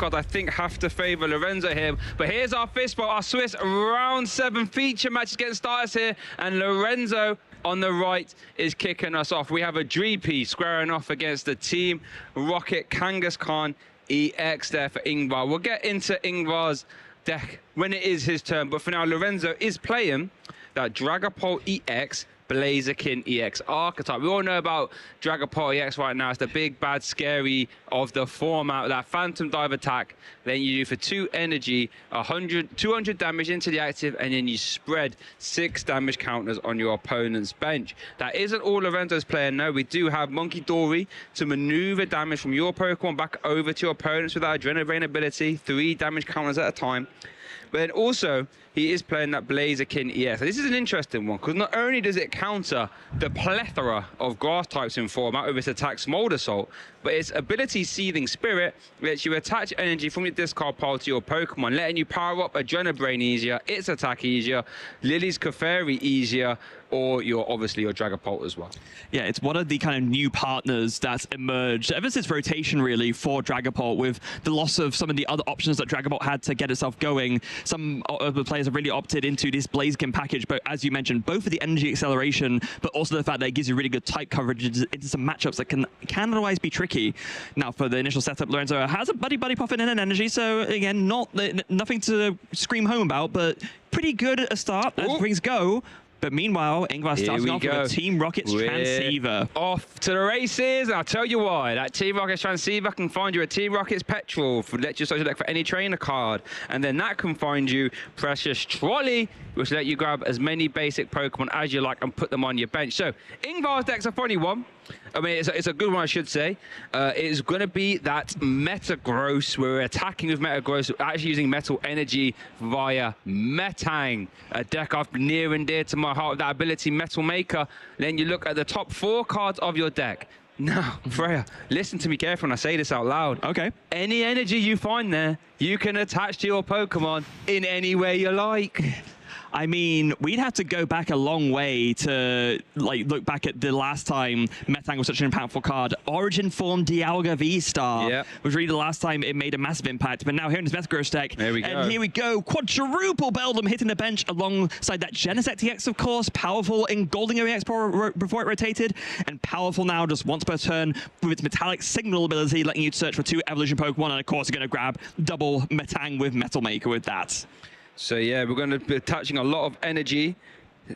cards, I think, have to favor Lorenzo here. But here's our Fistball, our Swiss round 7 feature match is getting started here. And Lorenzo on the right is kicking us off. We have a Dreepy squaring off against the Team Rocket Kangaskhan EX there for Ingvar. We'll get into Ingvar's deck when it is his turn, but for now Lorenzo is playing that Dragapult EX Blaziken EX archetype. We all know about Dragapult EX right now. It's the big bad scary of the format, that phantom dive attack. Then you do for 2 energy 200 damage into the active, and then you spread 6 damage counters on your opponent's bench. That isn't all Lorenzo's playing. No, we do have Monkey Dory to maneuver damage from your Pokemon back over to your opponents with that Adrenaline Rain ability, 3 damage counters at a time. But then also, he is playing that Blaziken EX. So this is an interesting one, because not only does it counter the plethora of grass types in format with its attack Smolder Assault, but its ability Seething Spirit lets you attach energy from your discard pile to your Pokemon, letting you power up Adrenabrain easier, its attack easier, Lily's Clefairy easier, or obviously your Dragapult as well. Yeah, it's one of the kind of new partners that's emerged ever since rotation, really, for Dragapult, with the loss of some of the other options that Dragapult had to get itself going. Some of the players have really opted into this Blaziken package, but as you mentioned, both for the energy acceleration, but also the fact that it gives you really good type coverage into some matchups that can otherwise be tricky. Now, for the initial setup, Lorenzo has a Buddy popping in an energy, so again, nothing to scream home about, but pretty good at a start as things go. But meanwhile, Ingvar starting off with a Team Rocket's Transceiver. Off to the races. I'll tell you why. That Team Rocket's Transceiver can find you a Team Rocket's Petrol for let you social deck for any trainer card. And then that can find you Precious Trolley, which will let you grab as many basic Pokemon as you like and put them on your bench. So Ingvar's deck's a funny one. I mean, it's a good one, I should say. It's going to be that Metagross. We're attacking with Metagross, actually using Metal Energy via Metang, a deck I've near and dear to my heart with that ability Metal Maker. Then you look at the top 4 cards of your deck. Now, Freya, listen to me carefully when I say this out loud. Okay. Any energy you find there, you can attach to your Pokemon in any way you like. I mean, we'd have to go back a long way to look back at the last time Metang was such an impactful card. Origin Form Dialga V-Star was really the last time it made a massive impact. But now here in this Metagross deck, and here we go, quadruple Beldum hitting the bench alongside that Genesect EX, of course, powerful in Golding EX before it rotated, and powerful now just once per turn with its Metallic Signal ability, letting you search for 2 Evolution Pokemon, and of course you're going to grab double Metang with Metal Maker with that. So yeah, we're going to be attaching a lot of energy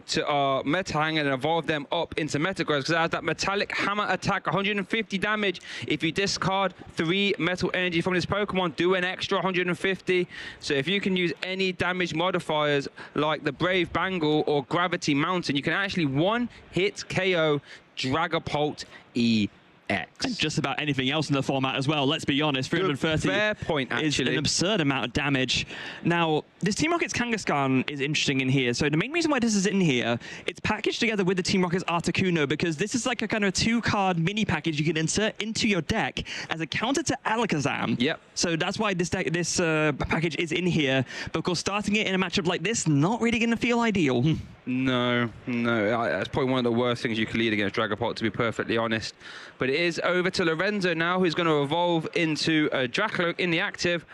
to our Metang and evolve them up into Metagross, because it has that Metallic Hammer attack, 150 damage. If you discard 3 Metal Energy from this Pokemon, do an extra 150. So if you can use any damage modifiers like the Brave Bangle or Gravity Mountain, you can actually one-hit KO Dragapult EX. And just about anything else in the format as well. Let's be honest, 330 fair point, is an absurd amount of damage. Now, this Team Rocket's Kangaskhan is interesting in here. So the main reason why this is in here, it's packaged together with the Team Rocket's Articuno, because this is like a kind of 2-card mini package you can insert into your deck as a counter to Alakazam. Yep. So that's why this package is in here. But of course, starting it in a matchup like this, not really going to feel ideal. No, that's probably one of the worst things you could lead against Dragapult, to be perfectly honest. But it is over to Lorenzo now, who's going to evolve into a Dracloak in the active.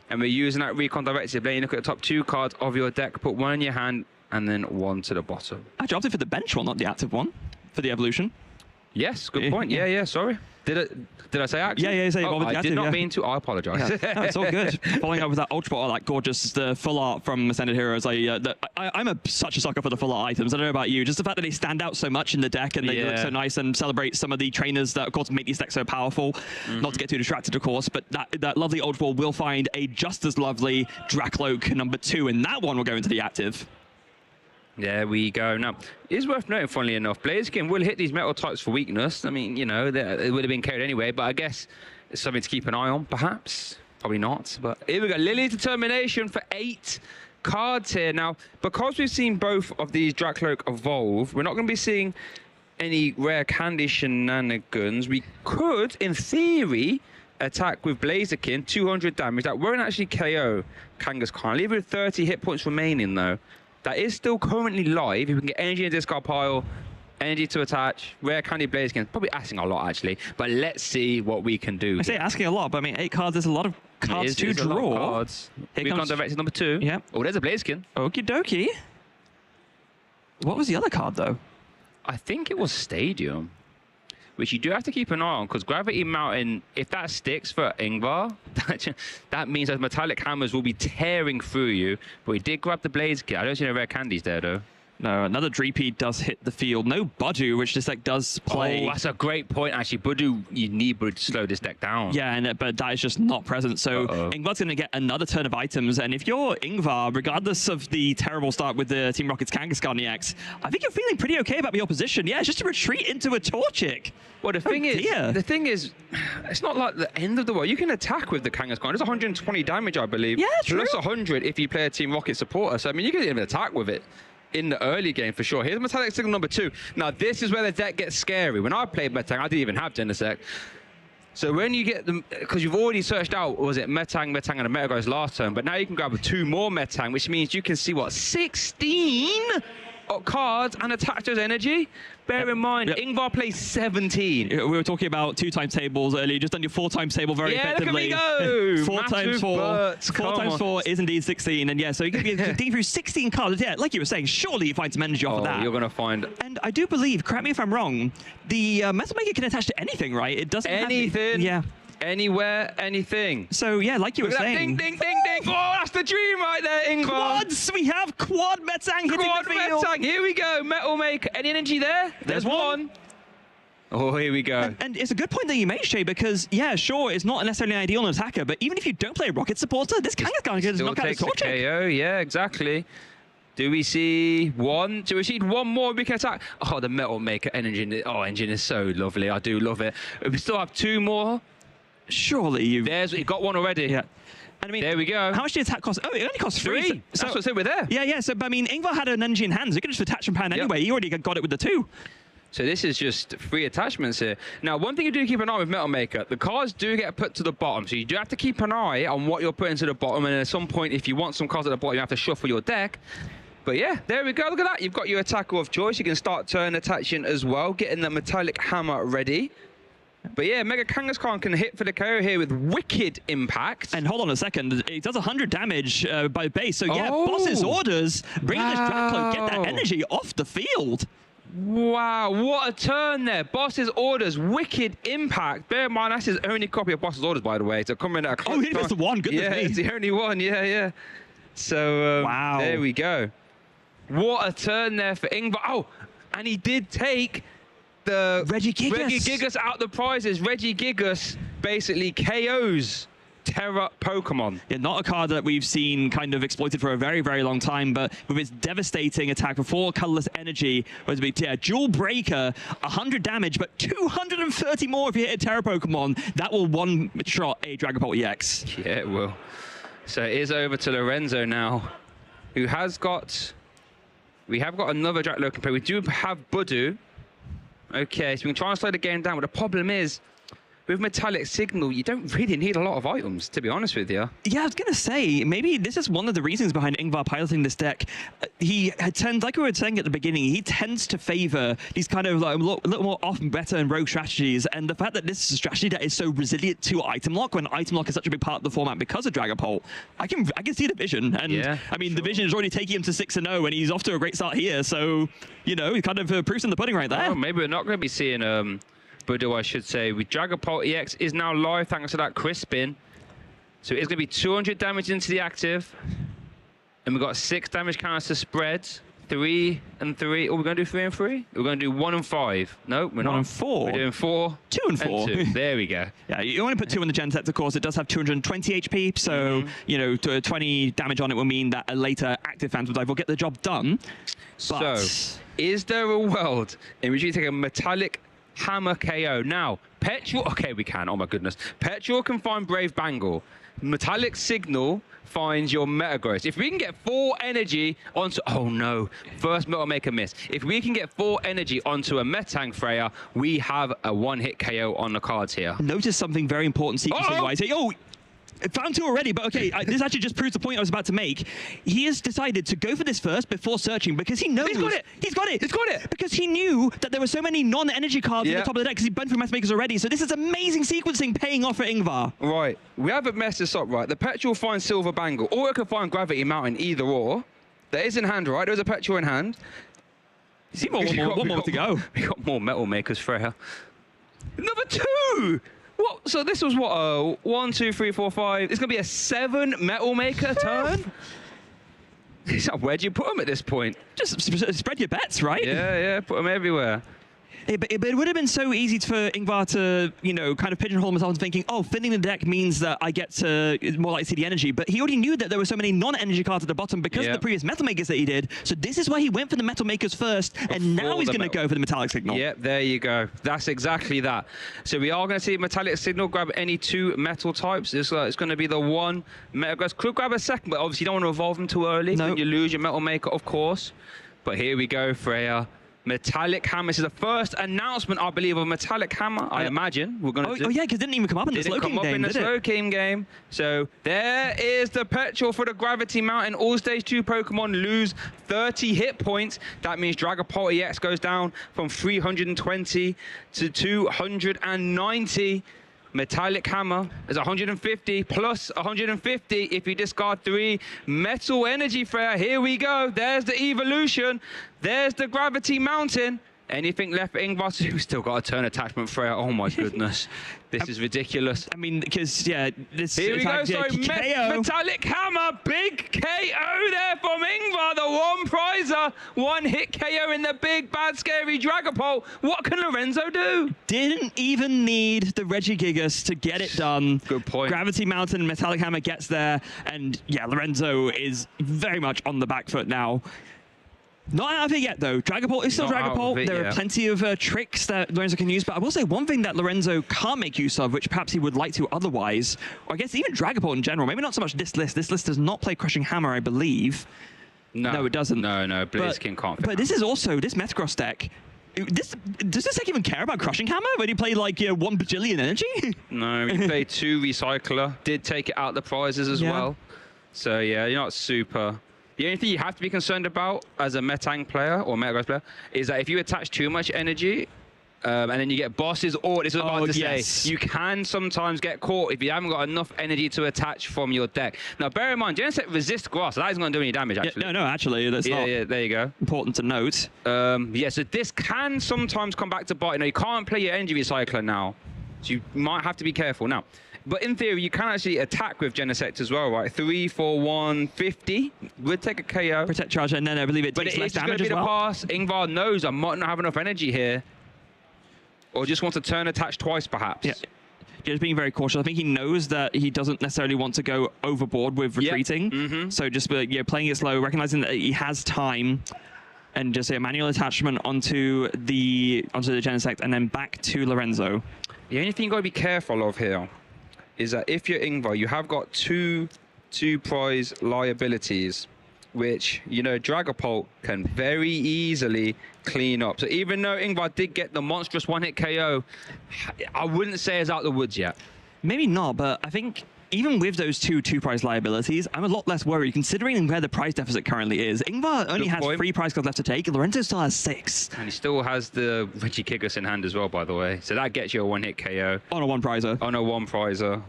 And we're using that Recon Directive. Then you look at the top 2 cards of your deck, put 1 in your hand, and then 1 to the bottom. I opted for the bench one, not the active one, for the evolution. Yes, good point. Yeah, sorry. Did I say active? Yeah, you say I did not mean to. I apologize. No, it's all good. Following up with that Ultra Ball, like gorgeous, the full art from Ascended Heroes. I'm such a sucker for the full art items. I don't know about you. Just the fact that they stand out so much in the deck and they look so nice and celebrate some of the trainers that, of course, make these decks so powerful. Not to get too distracted, of course, but that lovely Ultra Ball will find a just as lovely Dracloak number 2, and that one will go into the active. There we go. Now, it is worth noting, funnily enough, Blaziken will hit these metal types for weakness. I mean, you know, it would have been carried anyway, but I guess it's something to keep an eye on, perhaps. Probably not, but here we go. Lily's Determination for 8 cards here. Now, because we've seen both of these Dracloak evolve, we're not going to be seeing any rare candy shenanigans. We could, in theory, attack with Blaziken, 200 damage. That won't actually KO Kangaskhan. Leave it with 30 hit points remaining, though. That is still currently live. If we can get energy in the discard pile, energy to attach, rare candy Blaziken, probably asking a lot actually, but let's see what we can do. I say asking a lot, but I mean 8 cards is a lot of cards to draw. We've gone direct to number 2. Yep. Oh, there's a Blaziken. Okie dokie. What was the other card, though? I think it was Stadium, which you do have to keep an eye on, because Gravity Mountain, if that sticks for Ingvar, that means those metallic hammers will be tearing through you. But we did grab the Blaziken. I don't see no rare candies there, though. No, another Dreepy does hit the field. No Budu, which this deck does play. Oh, that's a great point, actually. Budu, you need Budu to slow this deck down. Yeah, but that is just not present. So Ingvar's going to get another turn of items. And if you're Ingvar, regardless of the terrible start with the Team Rocket's Kangaskhan EX, I think you're feeling pretty okay about your position. Yeah, it's just a retreat into a Torchic. Well, the thing is, it's not like the end of the world. You can attack with the Kangaskhan. It's 120 damage, I believe. Yeah, true. Plus 100 if you play a Team Rocket supporter. So, I mean, you can even attack with it in the early game for sure. Here's Metallic Signal number 2. Now, this is where the deck gets scary. When I played Metang, I didn't even have Genesect. So when you get them, because you've already searched out, was it Metang, and a Metagross last turn, but now you can grab 2 more Metang, which means you can see, what, 16 cards and attach those energy? Bear in mind, Ingvar plays 17. We were talking about 2 times tables earlier. Just done your 4 times table very effectively. Yeah, look at me go! 4 times 4. 4 times 4 is indeed 16. And yeah, so you can be digging through 16 cards. Yeah, like you were saying, surely you find some energy off of that. You're going to find... And I do believe, correct me if I'm wrong, the Metal Maker can attach to anything, right? It doesn't anything. Yeah. Anywhere, anything. So yeah, like you were saying. Ding, ding, ding, ding. Oh, that's the dream right there, Ingvar. Quads! We have quad Metang hitting the field. Metang, here we go. Metal Maker. Any energy there? There's one. Oh, here we go. And it's a good point that you made, Shay, because, yeah, sure, it's not necessarily ideal on an attacker, but even if you don't play a Rocket supporter, this Kangaskhan can knock out a Torchic. KO, yeah, exactly. Do we see one? Do we see one more we can attack? Oh, the Metal Maker engine. Oh, engine is so lovely. I do love it. We still have 2 more. Surely you... You got one already. Yeah. And I mean, there we go. How much did the attack cost? Oh, it only costs 3. So, that's what I said, we're there. Yeah. So, but I mean, Ingvar had an energy in hands. You could just attach and pan anyway. He already got it with the 2. So this is just 3 attachments here. Now, one thing you do keep an eye with Metal Maker, the cards do get put to the bottom. So you do have to keep an eye on what you're putting to the bottom. And at some point, if you want some cards at the bottom, you have to shuffle your deck. But yeah, there we go. Look at that. You've got your attacker of choice. You can start turn attaching as well, getting the Metallic Hammer ready. But yeah, Mega Kangaskhan can hit for the KO here with Wicked Impact. And hold on a second, it does 100 damage by base. So yeah, Boss's orders, bring this Draclo, get that energy off the field. Wow, what a turn there. Boss's orders, Wicked Impact. Bear in mind, that's his only copy of Boss's orders, by the way. So coming at a close. Oh, he missed the one, goodness me. Yeah, it's the only one, yeah. So, wow. There we go. What a turn there for Ingvar. Oh, and he did take the Regigigas out the prizes. Regigigas basically KOs Terra Pokemon. Yeah, not a card that we've seen kind of exploited for a very, very long time, but with its devastating attack for 4 colorless energy, was Jewel Breaker, 100 damage, but 230 more if you hit a Terra Pokemon. That will one-shot a Dragapult EX. Yeah, it will. So it is over to Lorenzo now, who has got... We have got another Draclo can play. We do have Budu. Okay, so we can try and slow the game down, but the problem is, with Metallic Signal, you don't really need a lot of items, to be honest with you. Yeah, I was going to say, maybe this is one of the reasons behind Ingvar piloting this deck. He tends, like we were saying at the beginning, he tends to favor these kind of like, a little more often better and rogue strategies. And the fact that this is a strategy that is so resilient to item lock, when item lock is such a big part of the format because of Dragapult, I can see the vision. And yeah, I mean, the vision is already taking him to 6-0, and he's off to a great start here. So, you know, he kind of proofs in the pudding right there. Oh, maybe we're not going to be seeing... Budu, I should say, with Dragapult EX is now live thanks to that Crispin. So it's going to be 200 damage into the active. And we've got 6 damage counters to spread. 3 and 3. Oh, we're going to do 3 and 3? We're going to do 1 and 5. No, we're not. 1 and 4. We're doing 4. 2 and 4. 2. There we go. Yeah, you only put 2 in the gen set, of course. It does have 220 HP. So, you know, 20 damage on it will mean that a later active Phantom Dive will get the job done. But... So, is there a world in which you take a Metallic Hammer KO? Now, Petrol... Okay, we can. Oh, my goodness. Petrol can find Brave Bangle. Metallic Signal finds your Metagross. If we can get 4 energy onto... Oh, no. First Metal Maker miss. If we can get 4 energy onto a Metang Freya, we have a one-hit KO on the cards here. Notice something very important sequencing-wise. Oh! Found 2 already, but okay, this actually just proves the point I was about to make. He has decided to go for this first before searching because he knows... He's got it! He's got it! He's got it! Because he knew that there were so many non-energy cards in the top of the deck because he burned through Master Makers already. So this is amazing sequencing paying off for Ingvar. Right, we haven't messed this up, right? The Petrol finds Silver Bangle, or it could find Gravity Mountain, either or. There is in hand, right? There's a Petrol in hand. You see one more to go. We got more Metal Makers, Freya. Another 2! What? So this was what? 1, 2, 3, 4, 5. It's gonna be a 7 Metal Maker turn. Where do you put them at this point? Just spread your bets, right? Yeah, put them everywhere. But it would have been so easy for Ingvar to, you know, kind of pigeonhole himself into thinking, oh, filling the deck means that I get to more likely to see the energy. But he already knew that there were so many non-energy cards at the bottom because of the previous Metal Makers that he did. So this is why he went for the Metal Makers first, and now he's going to go for the Metallic Signal. Yep, there you go. That's exactly that. So we are going to see Metallic Signal grab any 2 metal types. It's going to be the 1 Metal Grass. Could grab a second, but obviously you don't want to evolve them too early. No. You lose your Metal Maker, of course. But here we go, Freya. Metallic Hammer. This is the first announcement, I believe, of Metallic Hammer. I imagine we're going to. Oh yeah, because it didn't even come up in the Slowking game. Didn't come up in the Slowking game. So there is the Petrol for the Gravity Mountain. All stage 2 Pokemon lose 30 hit points. That means Dragapult EX goes down from 320 to 290. Metallic Hammer is 150 plus 150 if you discard 3 Metal Energy Flare. Here we go. There's the evolution. There's the Gravity Mountain. Anything left for Ingvar? We've still got a turn attachment Freya. Oh my goodness. This is ridiculous. I mean, because, yeah, this here we go. Sorry, Metallic Hammer. Big KO there from Ingvar. The 1 prizer. 1 hit KO in the big, bad, scary Dragapult. What can Lorenzo do? Didn't even need the Regigigas to get it done. Good point. Gravity Mountain, Metallic Hammer gets there. And, yeah, Lorenzo is very much on the back foot now. Not out of it yet, though. Dragapult is still Dragapult. There are plenty of tricks that Lorenzo can use, but I will say one thing that Lorenzo can't make use of, which perhaps he would like to otherwise, or I guess even Dragapult in general, maybe not so much this list. This list does not play Crushing Hammer, I believe. No, it doesn't. No, Blaziken can't. But this is also, this Metagross deck, does this deck even care about Crushing Hammer when you play like 1 bajillion energy? No, you play 2 Recycler. Did take it out the prizes as well. So yeah, you're not super... The only thing you have to be concerned about as a Metang player or Metagross player is that if you attach too much energy and then you get bosses, or this is what I was about to say, you can sometimes get caught if you haven't got enough energy to attach from your deck. Now, bear in mind, Genesect resist grass, so that isn't going to do any damage, actually. No, actually, that's not. Yeah, there you go. Important to note. Yeah, so this can sometimes come back to bite. You know, you can't play your energy recycler now, so you might have to be careful. Now, but in theory, you can actually attack with Genesect as well, right? 3, 4, 1, 50. Would take a KO. Protect charge, and then I believe it takes less damage as well. But it's going to be the pass. Ingvar knows I might not have enough energy here. Or just wants to turn attach twice, perhaps. Yeah. Just being very cautious. I think he knows that he doesn't necessarily want to go overboard with retreating. So just playing it slow, recognizing that he has time, and just a manual attachment onto the Genesect, and then back to Lorenzo. The only thing you've got to be careful of here is that if you're Ingvar, you have got two prize liabilities, which, you know, Dragapult can very easily clean up. So even though Ingvar did get the monstrous 1-hit KO, I wouldn't say it's out the woods yet. Maybe not, but I think even with those two prize liabilities, I'm a lot less worried considering where the prize deficit currently is. Ingvar only has 3 prize cards left to take. Lorenzo still has 6. And he still has the Regigigas in hand as well, by the way. So that gets you a 1-hit KO. On a 1-prizer. On a 1-prizer.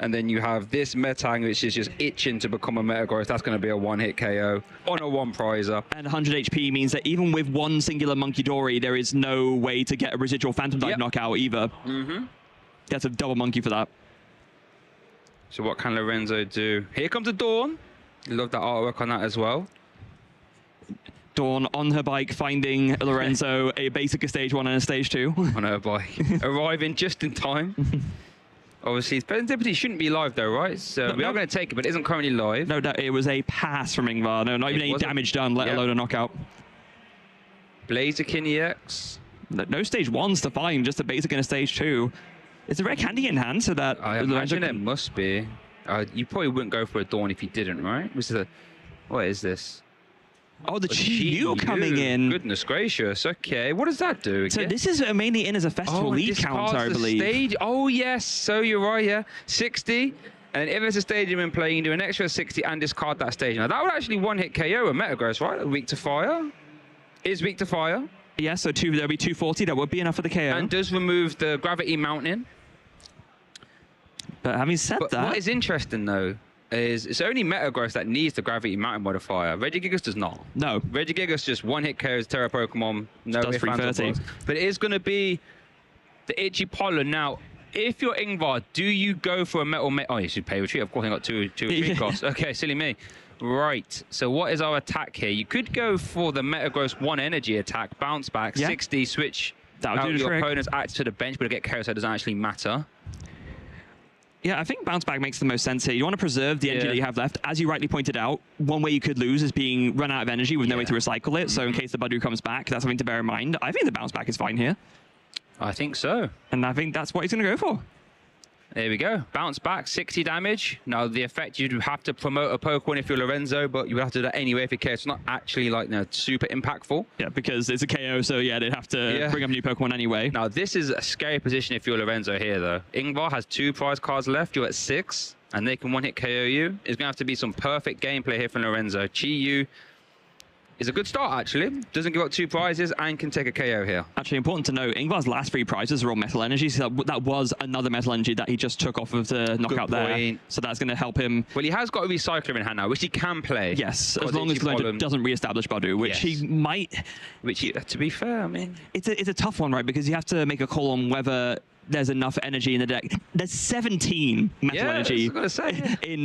And then you have this Metang, which is just itching to become a Metagross. That's going to be a 1-hit KO on a 1-prizer. And 100 HP means that even with 1 singular Monkey Dory, there is no way to get a residual Phantom Dive knockout either. That's a double Monkey for that. So what can Lorenzo do? Here comes a Dawn. Love that artwork on that as well. Dawn on her bike, finding Lorenzo a basic stage 1 and a stage 2. On her bike. Arriving just in time. Obviously, Serendipity shouldn't be live though, right? So we are going to take it, but it isn't currently live. No, it was a pass from Ingvar. No, not even any damage done, let alone a knockout. Blaziken EX. No stage 1s to find, just a basic and a stage 2. Is the rare candy in hand so that I imagine it must be. You probably wouldn't go for a Dawn if you didn't, right? What is this? Oh, the Chi-Yu coming in. Goodness gracious. Okay, what does that do again? So this is mainly in as a festival lead counter, I believe. Stage. Oh, yes. So you're right, yeah. 60. And if it's a stadium in play, you can do an extra 60 and discard that stage. Now, that would actually one-hit KO a Metagross, right? Weak to fire. Is weak to fire. Yeah, so there'll be 240. That would be enough for the KO. And does remove the gravity mountain. But having said that... What is interesting, though, is it's only Metagross that needs the gravity mountain modifier. Regigigas does not. No. Regigigas just one-hit KOs Terra Pokemon. No does ifs, ands, or 330. buts. But it is going to be the Itchy Pollen. Now, if you're Ingvar, do you go for a metal... Oh, you should pay retreat. Of course, I got two retreat costs. Okay, silly me. Right. So what is our attack here? You could go for the Metagross 1 energy attack, bounce back, 60, switch That'll out do the your trick. opponent's active to the bench, but get KO, so it doesn't actually matter. Yeah, I think bounce back makes the most sense here. You want to preserve the energy that you have left. As you rightly pointed out, one way you could lose is being run out of energy with no way to recycle it. So in case the Budu comes back, that's something to bear in mind. I think the bounce back is fine here. I think so. And I think that's what he's going to go for. There we go. Bounce back, 60 damage. Now, the effect, you'd have to promote a Pokemon if you're Lorenzo, but you would have to do that anyway if you care. It's not actually, like, super impactful. Yeah, because it's a KO, so yeah, they'd have to bring up new Pokemon anyway. Now, this is a scary position if you're Lorenzo here, though. Ingvar has 2 prize cards left. You're at 6, and they can one-hit KO you. It's going to have to be some perfect gameplay here from Lorenzo. Chi-Yu is a good start, actually. Doesn't give up 2 prizes and can take a KO here. Actually, important to note, Ingvar's last 3 prizes are all Metal Energy, so that was another Metal Energy that he just took off of the knockout there. So that's going to help him. Well, he has got a Recycler in hand now, which he can play. Yes, as long as Lorenzo doesn't re-establish Budu, which he might. Which, to be fair, I mean... It's a tough one, right? Because you have to make a call on whether there's enough energy in the deck. There's 17 Metal Energy in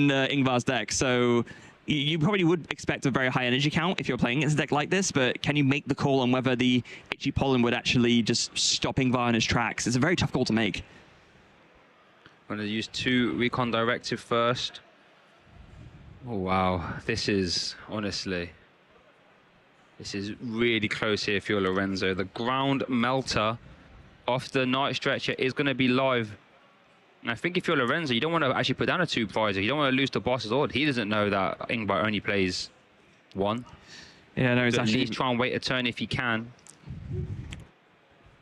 Ingvar's deck, so... You probably would expect a very high energy count if you're playing against a deck like this, but can you make the call on whether the Itchy Pollen would actually just stop Ingvar in his tracks? It's a very tough call to make. I'm going to use 2 Recon Directive first. Oh, wow. This is, honestly, this is really close here if you're Lorenzo. The Ground Melter off the Night Stretcher is going to be live. And I think if you're Lorenzo, you don't want to actually put down a 2 prizer. You don't want to lose to Boss's Order. He doesn't know that Ingvar only plays 1. Yeah, no, it's at actually... least try and wait a turn if he can.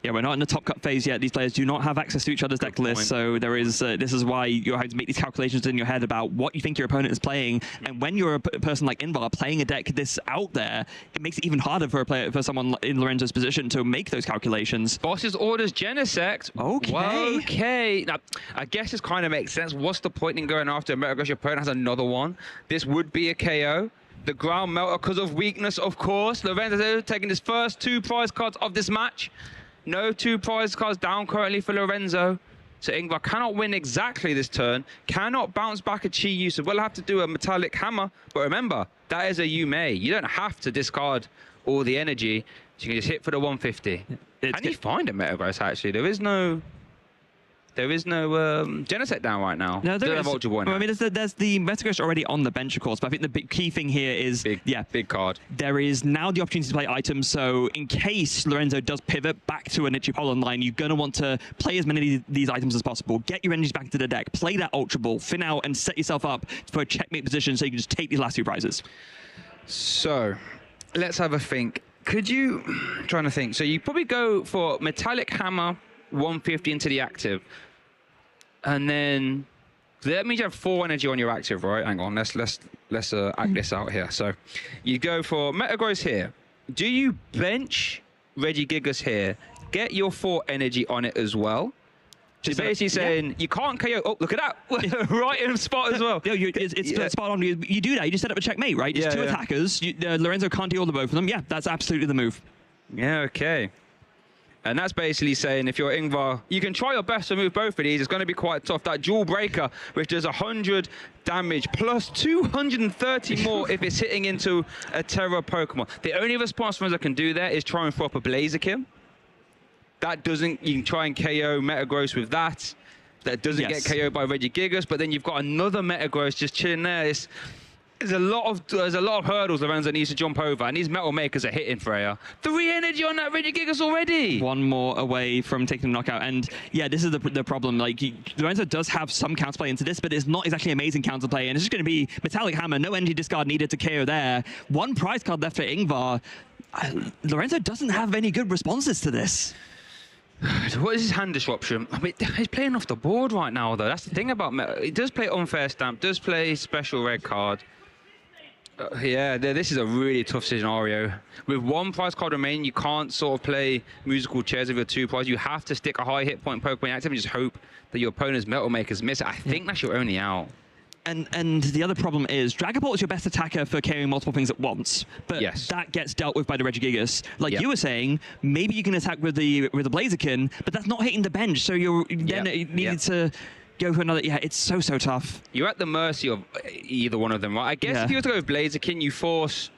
Yeah, we're not in the top cut phase yet. These players do not have access to each other's deck lists, so there is. This is why you're having to make these calculations in your head about what you think your opponent is playing. And when you're a person like Ingvar playing a deck this out there, it makes it even harder for a player, for someone in Lorenzo's position to make those calculations. Boss's Orders Genesect. Okay. Well, okay. Now, I guess this kind of makes sense. What's the point in going after a Metagross? Your opponent has another one. This would be a KO. The Ground Melter because of weakness, of course. Lorenzo taking his first 2 prize cards of this match. No 2 prize cards down currently for Lorenzo. So Ingvar cannot win exactly this turn. Cannot bounce back a Chi-Yu. So we'll have to do a Metallic Hammer. But remember, that is a Yume. You don't have to discard all the energy. So you can just hit for the 150. Can you find a Metagross, actually? There is no Genesect down right now. No, there is. Ultra Boy now. Well, I mean, there's the Metagross already on the bench, of course, but I think the key thing here is... Big card. There is now the opportunity to play items, so in case Lorenzo does pivot back to an Itchy Pollen line, you're going to want to play as many of these items as possible, get your energies back into the deck, play that Ultra Ball, thin out, and set yourself up for a checkmate position so you can just take these last 2 prizes. So, let's have a think. Could you... I'm trying to think. So you probably go for Metallic Hammer, 150 into the active. And then that means you have 4 energy on your active, right? Hang on, let's act this out here. So you go for Metagross here. Do you bench Regigigas here? Get your 4 energy on it as well. Just basically saying you can't KO. Oh, look at that! Right in the spot as well. No, it's spot on. You do that. You just set up a checkmate, right? Just 2 attackers. Lorenzo can't deal to both of them. Yeah, that's absolutely the move. Yeah. Okay. And that's basically saying if you're Ingvar, you can try your best to move both of these. It's going to be quite tough. That Jewel Breaker, which does 100 damage, plus 230 more if it's hitting into a Terra Pokemon. The only response that can do there is try and throw up a Blaziken. That doesn't, you can try and KO Metagross with that. That doesn't get KO'd by Regigigas, but then you've got another Metagross just chilling there. There's a lot of hurdles Lorenzo needs to jump over, and these Metal Makers are hitting Freya. 3 energy on that Regigigas already. 1 more away from taking the knockout, and yeah, this is the problem. Like Lorenzo does have some counterplay into this, but it's not exactly amazing counterplay, and it's just going to be Metallic Hammer, no energy discard needed to KO there. 1 prize card left for Ingvar. Lorenzo doesn't have any good responses to this. What is his hand disruption? I mean, he's playing off the board right now, though. That's the thing about Metal. He does play unfair stamp, does play special red card. Yeah, this is a really tough scenario. With 1 prize card remaining, you can't sort of play musical chairs with your 2 prizes. You have to stick a high hit point Pokemon active and just hope that your opponent's Metal Makers miss it. I think that's your only out. And the other problem is Dragapult is your best attacker for carrying multiple things at once, but that gets dealt with by the Regigigas. Like you were saying, maybe you can attack with the Blaziken, but that's not hitting the bench, so you're then needed to go for another. Yeah, it's so tough. You're at the mercy of either one of them, right? I guess if you were to go with Blaziken, you force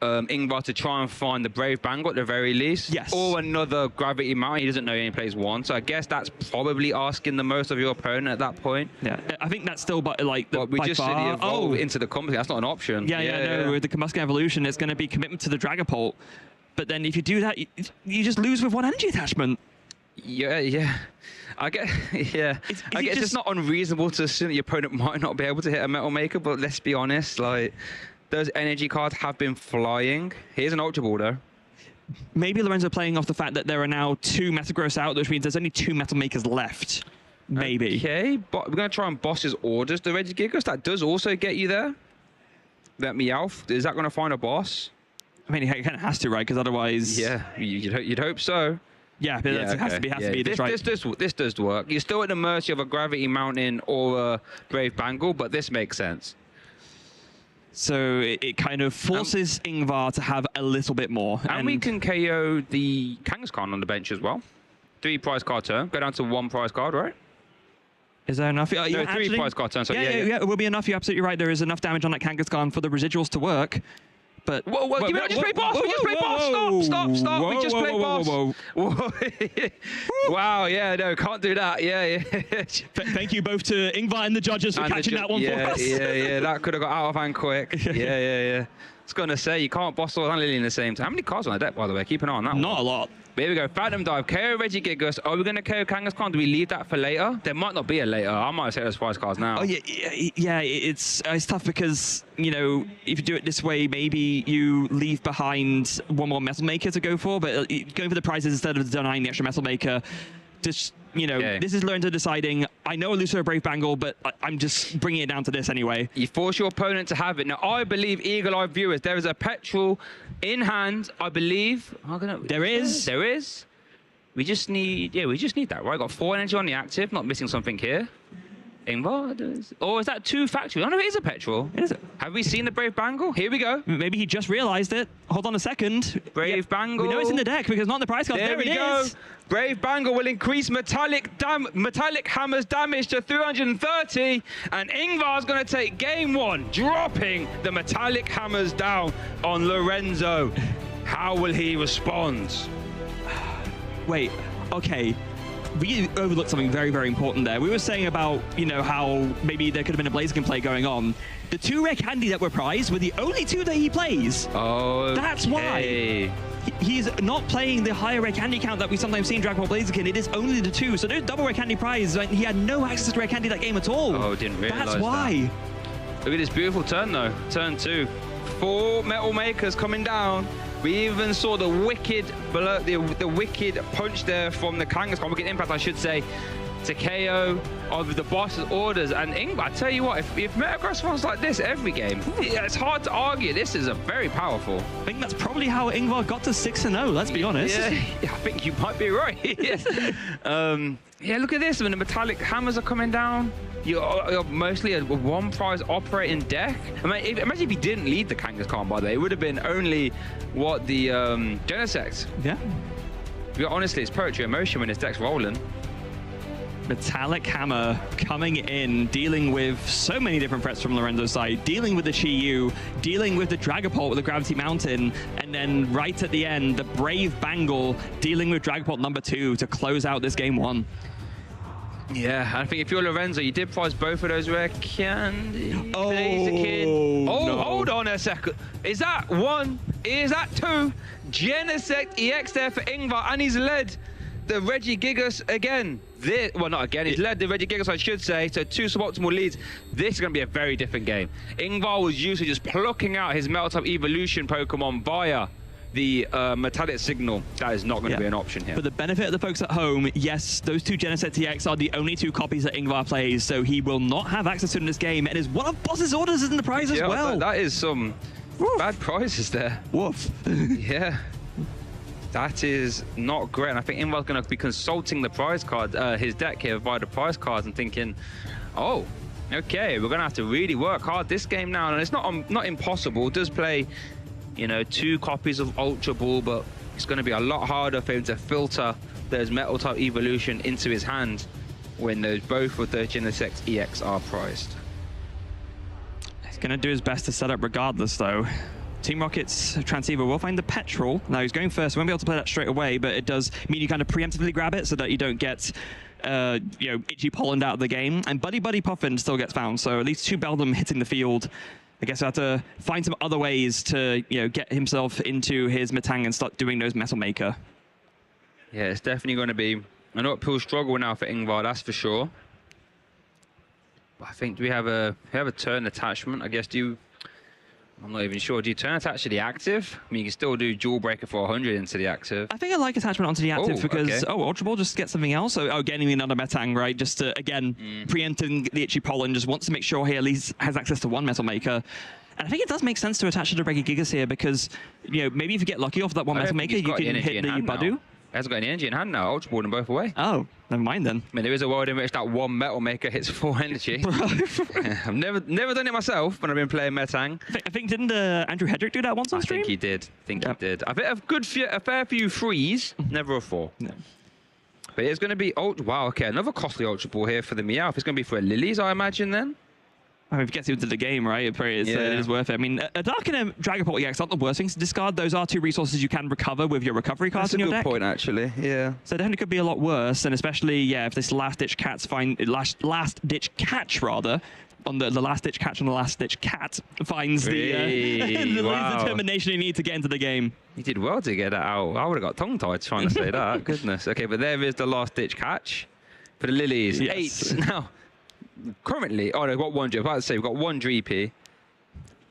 Ingvar to try and find the Brave Bangle at the very least. Yes. Or another Gravity Mount. He doesn't know he only plays 1. So I guess that's probably asking the most of your opponent at that point. Yeah, I think that's still like the we just said he evolved into the company. That's not an option. No, with the Combusken Evolution, it's going to be commitment to the Dragapult. But then if you do that, you just lose with 1 energy attachment. Yeah. I guess, I guess it's not unreasonable to assume that your opponent might not be able to hit a Metal Maker, but let's be honest, like, those energy cards have been flying. Here's an Ultra Ball, though. Maybe Lorenzo playing off the fact that there are now 2 Metagross out, which means there's only 2 Metal Makers left. Maybe. Okay, but we're going to try and boss his orders. The Regigigas, that does also get you there. That Meowth, is that going to find a boss? I mean, he kind of has to, right? Because otherwise... Yeah, you'd hope so. Yeah, but it has to be this, right? This does work. You're still at the mercy of a Gravity Mountain or a Brave Bangle, but this makes sense. So it kind of forces Ingvar to have a little bit more. And we can KO the Kangaskhan on the bench as well. 3 prize card turn. Go down to 1 prize card, right? Is there enough? No, 3 prize card turn. So yeah, it will be enough. You're absolutely right. There is enough damage on that Kangaskhan for the residuals to work. But whoa, did we not just play boss? We just played boss. Stop. We just played boss. Wow, yeah, no, can't do that. Yeah. Thank you both to Ingvar and the judges for catching that one for us. Yeah, that could have got out of hand quick. Yeah. I was going to say, you can't boss Sword and Lily in the same time. How many cards on the deck, by the way? Keep an eye on that one. Not a lot. But here we go. Phantom Dive, KO Regigigas. Are we going to KO Kangaskhan? Do we leave that for later? There might not be a later. I might say those prize cards now. Oh, yeah. It's tough because, you know, if you do it this way, maybe you leave behind 1 more Metal Maker to go for, but going for the prizes instead of denying the extra Metal Maker, just, you know, this is Lorenzo deciding, I know I lose to a Brave Bangle, but I'm just bringing it down to this anyway. You force your opponent to have it. Now, I believe, eagle-eyed viewers, there is a petrol in hand, I believe. There is. There is. We just need that, right? Got 4 energy on the active, not missing something here. Ingvar, or is that 2 factory? Oh no, it is a petrol. Is it? Have we seen the Brave Bangle? Here we go. Maybe he just realized it. Hold on a second. Brave Bangle. We know it's in the deck because not in the prize card. There we go. Brave Bangle will increase Metallic Hammer's damage to 330, and Ingvar's going to take game 1, dropping the Metallic Hammers down on Lorenzo. How will he respond? Wait, okay. We overlooked something very, very important there. We were saying about, you know, how maybe there could have been a Blaziken play going on. The 2 rare candy that were prized were the only 2 that he plays. Oh, that's why. He's not playing the higher rare candy count that we sometimes see in Dragon Ball Blaziken. It is only the 2. So those double rare candy prizes, he had no access to rare candy that game at all. Oh, didn't realize that's why. That. Look at this beautiful turn, though. Turn 2. 4 Metal Makers coming down. We even saw the wicked punch there from the Kangaskhan, wicked impact, I should say, to KO of the boss's orders. And Ingvar, I tell you what, if Metagross runs like this every game, it's hard to argue. This is a very powerful. I think that's probably how Ingvar got to 6-0, let's be honest. Yeah, I think you might be right. Yeah, look at this. When the Metallic Hammers are coming down, you're mostly a 1 prize operating deck. I mean, imagine if you didn't lead the Kangaskhan, by the way. It would have been only, what, the Genesect. Yeah. Honestly, it's poetry in motion when this deck's rolling. Metallic Hammer coming in, dealing with so many different threats from Lorenzo's side, dealing with the Chi-Yu, dealing with the Dragapult with the Gravity Mountain, and then right at the end, the Brave Bangle dealing with Dragapult number 2 to close out this game 1. Yeah, I think if you're Lorenzo, you did prize both of those rare candy. Oh, no. Hold on a second. Is that 1? Is that 2? Genesect EX there for Ingvar, and he's led the Regigigas again. Well, not again. He's led the Regigigas, I should say. So 2 suboptimal leads. This is going to be a very different game. Ingvar was used to just plucking out his Metal-type evolution Pokemon via the metallic signal, that is not going to be an option here. For the benefit of the folks at home, yes, those two Geneset TX are the only two copies that Ingvar plays, so he will not have access to in this game, and is one of Boss's orders in the prize as well. That is some bad prizes there. Woof. Yeah. That is not great, and I think Ingvar's going to be consulting the prize card, his deck here via the prize cards, and thinking, oh, okay, we're going to have to really work hard this game now. And it's not impossible. It does play, you know, 2 copies of Ultra Ball, but it's going to be a lot harder for him to filter those metal type evolution into his hand when those both of the Geneset EX are prized. He's going to do his best to set up regardless, though. Team Rocket's Transceiver will find the Petrol. Now, he's going first. He won't be able to play that straight away, but it does mean you kind of preemptively grab it so that you don't get, you know, Itchy Pollen out of the game. And Buddy Puffin still gets found, so at least 2 Beldum hitting the field. I guess he'll have to find some other ways to, you know, get himself into his Metang and start doing those Metal Maker. Yeah, it's definitely going to be an uphill struggle now for Ingvar, that's for sure. But I think, do we have a turn attachment? I guess, I'm not even sure. Do you turn attach to the active? I mean, you can still do Jewel Breaker for 100 into the active. I think I like attachment onto the active because, Ultra Ball just gets something else. So, getting another Metang, right? Just to, again, preempting the Itchy Pollen, just wants to make sure he at least has access to 1 Metal Maker. And I think it does make sense to attach to the Reggie Gigas here because, you know, maybe if you get lucky off that 1 Metal Maker, you can hit the Badu. He hasn't got any energy in hand now. Ultra Ball them both away. Oh, never mind then. I mean, there is a world in which that 1 Metal Maker hits 4 energy. I've never done it myself when I've been playing Metang. I think didn't Andrew Hedrick do that once on stream? I think he did. He did. I bet a fair few 3s, never a 4. No. But it's going to be wow. Okay, another costly Ultra Ball here for the Meowth. It's going to be for a Lilies, I imagine then. I mean, if it gets into the game, right, it is worth it. I mean, a Dark and a Dragapult EX aren't the worst things to discard. Those are 2 resources you can recover with your recovery cards in your deck. That's a good point, actually, yeah. So definitely could be a lot worse, and especially, yeah, if this last-ditch catch on the last-ditch catch on the last-ditch cat finds the determination you need to get into the game. You did well to get that out. I would have got tongue-tied trying to say that. Goodness. Okay, but there is the last-ditch catch for the Lilies. Yes. 8 now. Currently, they've got 1. I was about to say, we've got 1 Dreepy.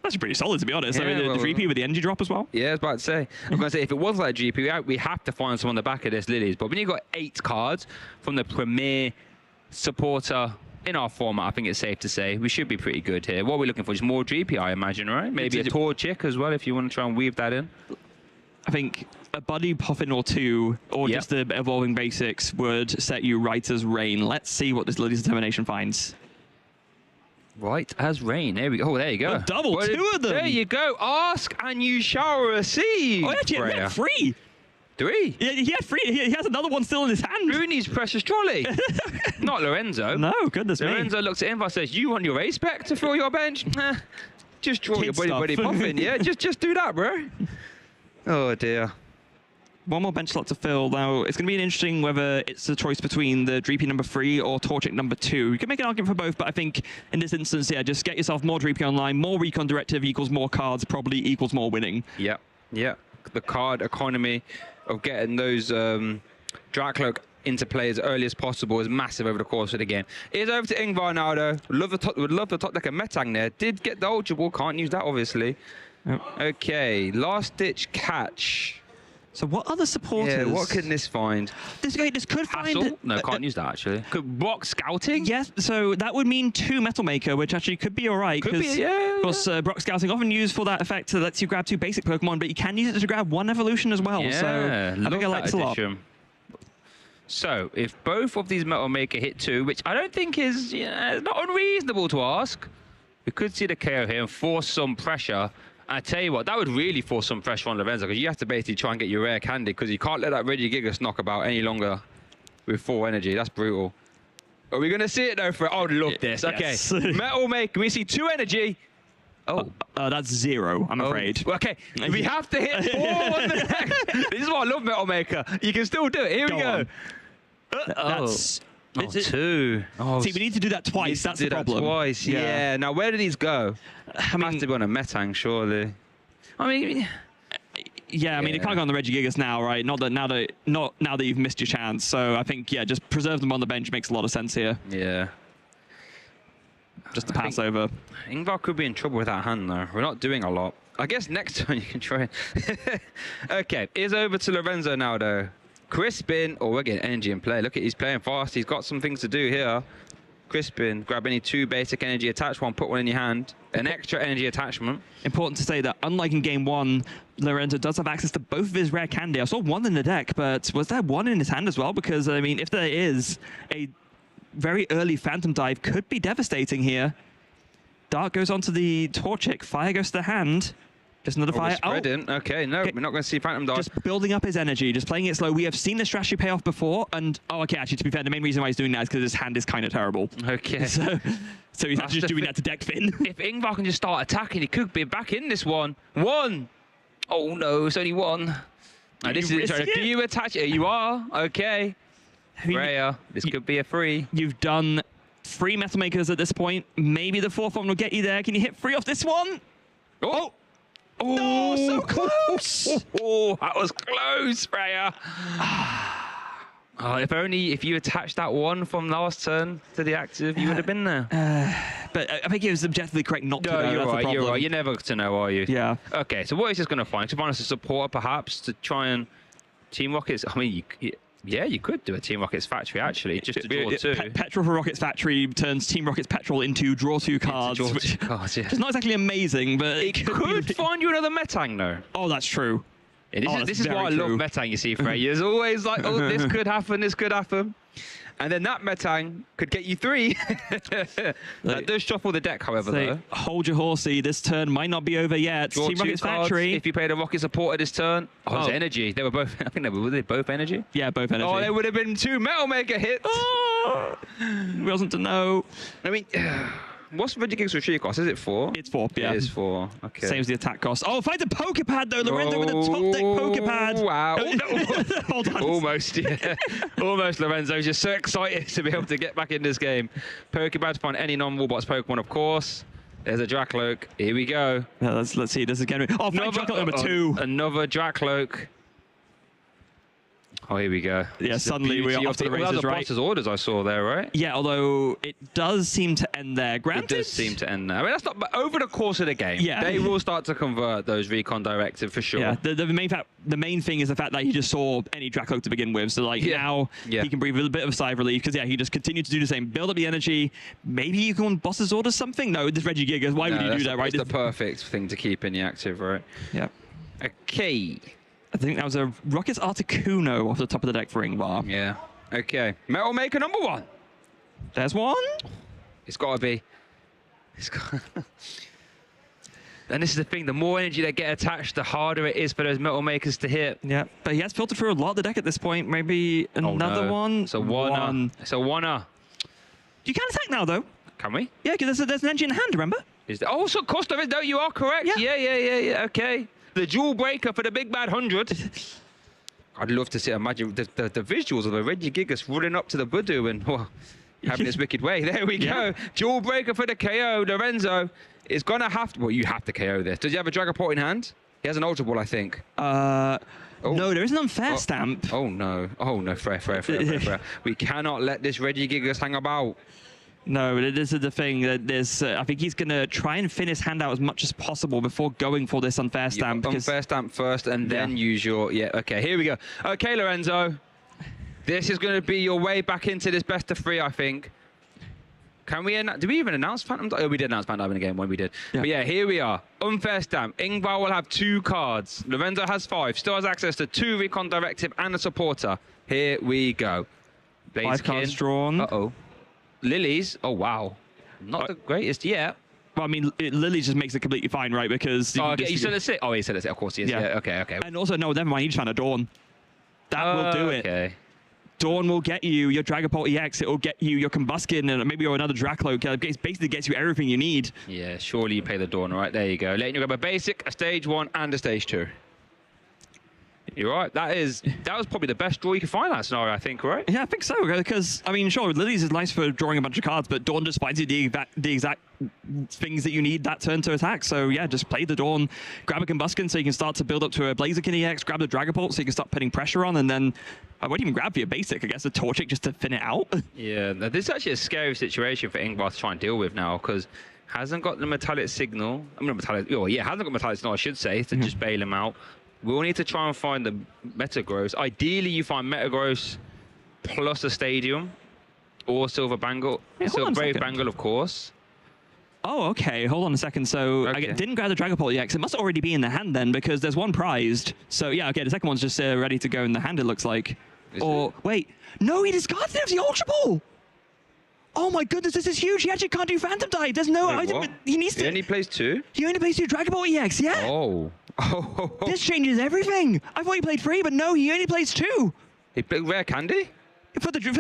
That's pretty solid, to be honest. Yeah, I mean, the Dreepy with the energy drop as well. Yeah, I was about to say. I'm going to say, if it was like Dreepy, we have to find some on the back of this Lilies. But when you've got 8 cards from the premier supporter in our format, I think it's safe to say we should be pretty good here. What are we looking for? Just more Dreepy, I imagine, right? Maybe a Torchic as well, if you want to try and weave that in. I think a Buddy Puffin or 2, or just the Evolving Basics would set you right as rain. Let's see what this Lily's Determination finds. Right as rain. There we go. Oh, there you go. A double, 2 of them. There you go. Ask and you shall receive. Oh, actually, he had 3. 3? Yeah, he had 3. He has another one still in his hand. Rooney's precious trolley. Not Lorenzo. No, goodness me. Lorenzo looks at him and says, "You want your ace spec to fill your bench? Just draw your Buddy Puffin. Yeah, just do that, bro." Oh dear. 1 more bench slot to fill. Now, it's going to be interesting whether it's a choice between the Dreepy number 3 or Torchic number 2. You can make an argument for both, but I think in this instance, yeah, just get yourself more Dreepy online. More Recon Directive equals more cards, probably equals more winning. Yeah, yeah. The card economy of getting those Dracloak into play as early as possible is massive over the course of the game. It is over to Ingvar now, though. Would love the top deck of Metang there. Did get the Ultra Ball. Can't use that, obviously. Yep. Okay, last-ditch catch. So what other supporters? Yeah, what can this find? This could find... Hassle? No, can't use that, actually. Could block Scouting? Yes, so that would mean 2 Metal Maker, which actually could be all right. Could be, yeah. Of course, Brock Scouting often used for that effect that lets you grab 2 basic Pokemon, but you can use it to grab 1 evolution as well. Yeah, so I think I like this a lot. So, if both of these Metal Maker hit 2, which I don't think is not unreasonable to ask, we could see the KO here and force some pressure. I tell you what, that would really force some pressure on Lorenzo because you have to basically try and get your rare candy because you can't let that Regigigas knock about any longer with 4 energy. That's brutal. Are we going to see it though? I would love this. Yes. Okay, Metal Maker, we see 2 energy. Oh, that's 0, I'm afraid. Okay, we have to hit 4 on the next. This is why I love Metal Maker. You can still do it. Here we go. That's... 2. Oh, see, we need to do that twice. That's the problem. Twice, yeah. Now, where do these go? I mean, has to be on a Metang, surely. I mean, yeah. I mean, it can't go on the Regigigas now, right? Not now that you've missed your chance. So I think, yeah, just preserve them on the bench makes a lot of sense here. Yeah. Just to pass over. Ingvar could be in trouble with that hand, though. We're not doing a lot. I guess next turn you can try. Okay, is over to Lorenzo now though. Crispin, oh, we're getting energy in play. Look at, he's playing fast. He's got some things to do here. Crispin, grab any 2 basic energy, attach one, put one in your hand. An extra energy attachment. Important to say that unlike in game 1, Lorenzo does have access to both of his rare candy. I saw one in the deck, but was there one in his hand as well? Because, I mean, if there is, a very early Phantom Dive could be devastating here. Dark goes onto the Torchic, Fire goes to the hand. Just another fire. Spreading. Okay, no, we're not going to see Phantom Dive. Just building up his energy, just playing it slow. We have seen the strategy pay off before, and okay, actually, to be fair, the main reason why he's doing that is because his hand is kind of terrible. Okay. So he's actually just doing that to deck Finn. If Ingvar can just start attacking, he could be back in this one. 1. Oh no, it's only 1. Now, this is. Do you attach it? You are. Okay. Freya, this could be a free. You've done 3 Metal Makers at this point. Maybe the 4th one will get you there. Can you hit 3 off this one? Oh. Oh, no, so close! Oh, that was close, Freya. Oh, if you attached that 1 from last turn to the active, you would have been there. But I think it was objectively correct not to. No, you're right. You're right. You're never to know, are you? Yeah. Okay, so what is this going to find? To find us a supporter, perhaps, to try and Team Rockets. I mean, yeah, you could do a Team Rockets Factory, actually, just to draw 2. Petrol for Rockets Factory turns Team Rockets Petrol into draw 2 cards. Draw 2 cards, yeah. It's not exactly amazing, but it could find you another Metang, though. Oh, that's true. This is why I love Metang, you see, Frey. It's always like, oh, this could happen, this could happen. And then that Metang could get you 3. That does shuffle the deck, however, though. Hold your horsey. This turn might not be over yet. Draw Team 2 Rockets cards Factory. if you played a Rocket supporter this turn. Oh, it's energy. They were both, I think were they both energy? Yeah, both energy. Oh, they would have been 2 Metal Maker hits. Oh, wasn't to know. I mean, what's Regigigas retreat cost? Is it 4? It's 4, yeah. It is 4. Okay. Same as the attack cost. Oh, find the Poképad though. Lorenzo with a top deck Poképad. Wow. Hold on. Almost, yeah. Almost, Lorenzo's just so excited to be able to get back in this game. Poképad to find any non-Warbox Pokemon, of course. There's a Dracloak. Here we go. Yeah, let's see. This is again. Oh, Dracloak number 2. Another Dracloak. Oh, here we go. Yeah, suddenly we're off to the races, right? Boss's orders I saw there, right? Yeah, although it does seem to end there. Granted, it does seem to end there. I mean, that's not. But over the course of the game, yeah, they will start to convert those recon directive for sure. Yeah, the main thing is the fact that he just saw any Dracloak to begin with. So like now he can breathe a little bit of a sigh of relief because he just continued to do the same, build up the energy. Maybe you can boss's orders something. No, this Regigigas. Why would you do that? Right? It's the perfect thing to keep in the active, right? Yeah. Okay. I think that was a Rockets Articuno off the top of the deck for Ingvar. Yeah. Okay. Metal Maker number 1. There's one. It's got to be. It's got. And this is the thing. The more energy they get attached, the harder it is for those Metal Makers to hit. Yeah. But he has filtered through a lot of the deck at this point. Maybe another one. It's a one. It's a oneer. You can attack now, though. Can we? Yeah, because there's an energy in the hand. Remember? Is there? Oh, so cost of it. No, you are correct. Yeah. Okay. The Jewel Breaker for the Big Bad 100. I'd love to see, imagine the visuals of the Regigigas running up to the Budu and having this wicked way. There we go. Jewel Breaker for the KO. Lorenzo is going to have to... Well, you have to KO this. Does he have a Dragapult in hand? He has an Ultra Ball, I think. No, there is an unfair stamp. Oh, no. Oh, no. Fair. We cannot let this Regigigas hang about. No, but this is the thing that there's. I think he's going to try and thin his hand out as much as possible before going for this unfair stamp. Unfair stamp first and then use your... Yeah, okay, here we go. Okay, Lorenzo. This is going to be your way back into this best of 3, I think. Can we... Did we even announce Phantom Dive? Oh, we did announce Phantom Dive in the game when we did. Yeah. But yeah, here we are. Unfair stamp. Ingvar will have 2 cards. Lorenzo has 5. Still has access to 2 Recon Directive and a supporter. Here we go. 5 cards drawn. Uh-oh. Lilies, oh wow, not the greatest yet. Well, I mean, Lily just makes it completely fine, right? Because you said it's it. Oh, he said it's it. Of course he is. Yeah. Okay. And also, no, never mind. He just found a Dawn. That will do it. Okay. Dawn will get you your Dragapult EX. It will get you your Combuskin and maybe another Dracloak. It basically gets you everything you need. Yeah, surely you play the Dawn. All right, there you go. Letting you grab a basic, a stage 1, and a stage 2. You're right. That was probably the best draw you could find that scenario, I think, right? Yeah, I think so. Because I mean, sure, Lilies is nice for drawing a bunch of cards, but Dawn just finds you the exact things that you need that turn to attack. So yeah, just play the Dawn, grab a Combuskin so you can start to build up to a Blaziken EX, grab the Dragapult so you can start putting pressure on, and then I wouldn't even grab for your basic. I guess a Torchic just to thin it out. Yeah, this is actually a scary situation for Ingvar to try and deal with now because Hasn't got the metallic signal. I mean, metallic. Oh, yeah, hasn't got metallic signal, I should say, to just bail him out. We'll need to try and find the Metagross. Ideally, you find Metagross plus a Stadium or Silver Bangle. Yeah, So Brave Bangle, of course. Oh, okay. Hold on a second. So I didn't grab the Dragapult yet, because it must already be in the hand then, because there's one prized. So yeah, okay, the second one's just ready to go in the hand, it looks like. Wait, no, he discarded it as the Ultra Ball! Oh my goodness, this is huge. He actually can't do Phantom Dive. There's no... he needs to... He only plays 2? He only plays 2 Dragapult EX, yeah? Oh. This changes everything. I thought he played 3, but no, he only plays 2. He played Rare Candy?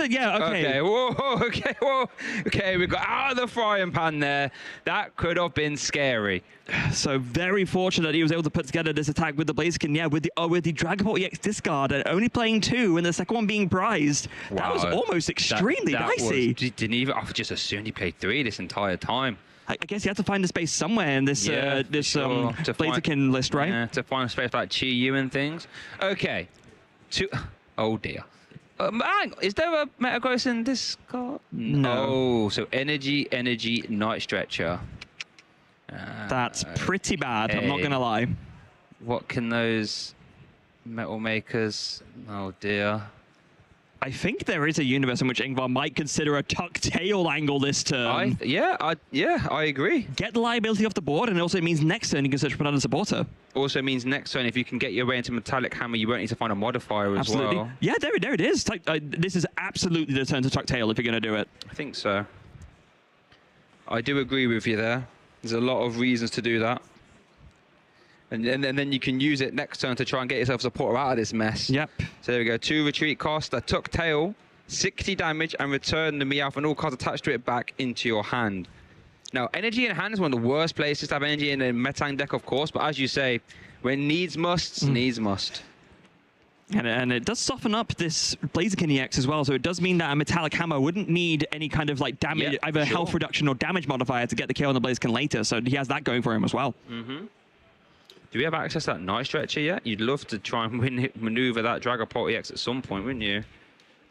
Yeah, okay. Okay, whoa, okay, whoa. Okay, we got out of the frying pan there. That could have been scary. So very fortunate he was able to put together this attack with the Blaziken, yeah, with the Dragapult EX discard, and only playing 2, and the second one being prized. Wow. That was almost extremely dicey. Didn't even... I just assumed he played 3 this entire time. I guess you have to find a space somewhere in this Blaziken list, right? Yeah, to find a space like Chi-Yu and things. Okay. Oh, dear. Is there a Metagross in this card? No. Oh, so energy, Night Stretcher. That's pretty bad, I'm not going to lie. What can those Metal Makers... Oh, dear. I think there is a universe in which Ingvar might consider a Tuck Tail angle this turn. I agree. Get the liability off the board, and it also means next turn you can search for another supporter. Also means next turn, if you can get your way into Metallic Hammer, you won't need to find a modifier as well. Yeah, there it is. This is absolutely the turn to Tuck Tail if you're going to do it. I think so. I do agree with you there. There's a lot of reasons to do that. And then you can use it next turn to try and get yourself a supporter out of this mess. Yep. So there we go. 2 retreat cost, a Tuck Tail, 60 damage, and return the Meowth and all cards attached to it back into your hand. Now, energy in hand is one of the worst places to have energy in a Metang deck, of course, but as you say, when needs musts, needs must. And it does soften up this Blaziken EX as well, so it does mean that a Metallic Hammer wouldn't need any kind of like damage, either health reduction or damage modifier to get the kill on the Blaziken later, so he has that going for him as well. Do we have access to that Night Stretcher yet? You'd love to try and maneuver that Dragapult EX at some point, wouldn't you?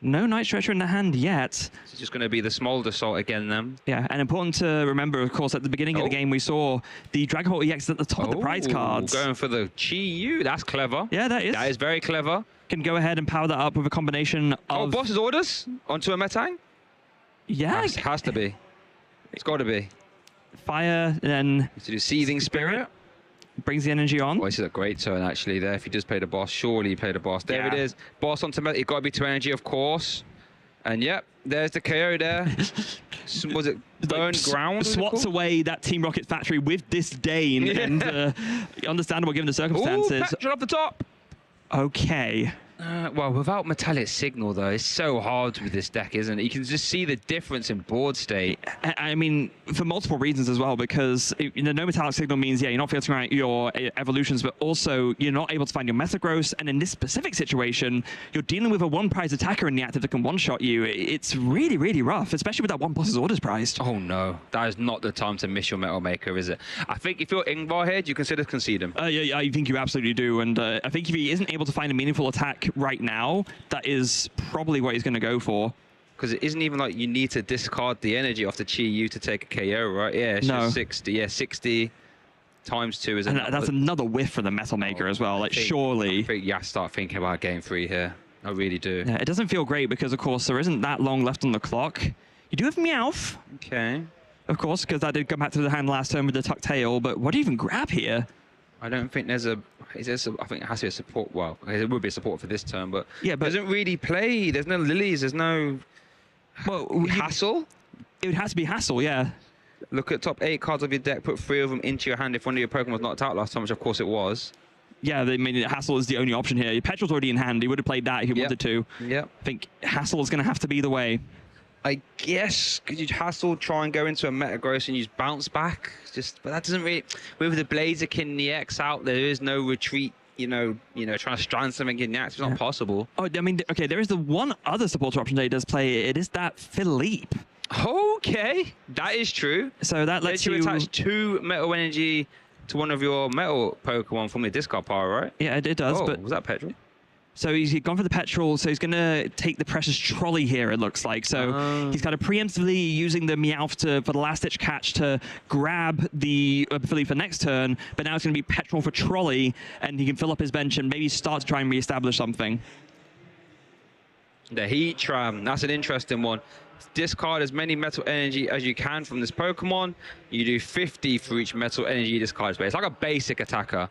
No Night Stretcher in the hand yet. It's just going to be the Smolder Salt again then. Yeah, and important to remember, of course, at the beginning of the game, we saw the Dragapult EX at the top of the prize cards. Going for the Chi-Yu. That's clever. Yeah, that is. That is very clever. Can go ahead and power that up with a combination of... Oh, boss's orders onto a Metang? Yeah. Has to be. It's got to be. Fire, then... To do Seething Spirit. Brings the energy on. Oh, this is a great turn, actually, there. If he does play the boss, surely he played the boss. There it is. Boss onto Metal. It's got to be 2 energy, of course. And yep, there's the KO there. Was it Burned Ground? Swats away that Team Rocket factory with disdain. And understandable given the circumstances. Ooh, Petrol off the top. Okay. Well, without Metallic Signal, though, it's so hard with this deck, isn't it? You can just see the difference in board state. I mean, for multiple reasons as well, because no Metallic Signal means, you're not filtering out your evolutions, but also you're not able to find your Metagross, and in this specific situation, you're dealing with a one-prize attacker in the active that can one-shot you. It's really, really rough, especially with that one boss's orders prized. Oh, no. That is not the time to miss your Metal Maker, is it? I think if you're Ingvar here, do you consider concede him? Yeah, I think you absolutely do, and I think if he isn't able to find a meaningful attack right now, that is probably what he's going to go for. Because it isn't even like you need to discard the energy off the Chi-Yu to take a KO, right? Yeah, it's just 60. Yeah, 60 times 2 is enough. That's another whiff for the Metal Maker as well. Surely. I think you have to start thinking about game 3 here. I really do. Yeah, it doesn't feel great because, of course, there isn't that long left on the clock. You do have Meowth. Okay. Of course, because that did come back to the hand last turn with the Tuck Tail, but what do you even grab here? I don't think there's a... I think it has to be a support. Well, it would be a support for this turn, but it doesn't really play. There's no Lilies. There's no... Hassle? It would have to be Hassle, yeah. Look at top 8 cards of your deck. Put 3 of them into your hand if one of your Pokemon was knocked out last time, which of course it was. Yeah, I mean, Hassle is the only option here. Petrol's already in hand. He would have played that if he wanted to. Yep. I think Hassle is going to have to be the way. I guess, could you Hassle, try and go into a Metagross and use Bounce Back? But that doesn't really... With the Blaziken EX out, there is no retreat, trying to strand something in the axe. It's not possible. Oh, I mean, okay, there is the one other supporter option that he does play. It is that Philippe. Okay, that is true. So that lets you attach 2 Metal Energy to one of your Metal Pokemon from your discard power, right? Yeah, it does. Oh, but was that Petrol? So he's gone for the petrol, so he's going to take the precious trolley here, it looks like. So he's kind of preemptively using the Meowth for the last-ditch catch to grab the Philly for next turn, but now it's going to be petrol for trolley, and he can fill up his bench and maybe start to try and reestablish something. The Heatran, that's an interesting one. Discard as many metal energy as you can from this Pokemon. You do 50 for each metal energy you discard. It's like a basic attacker,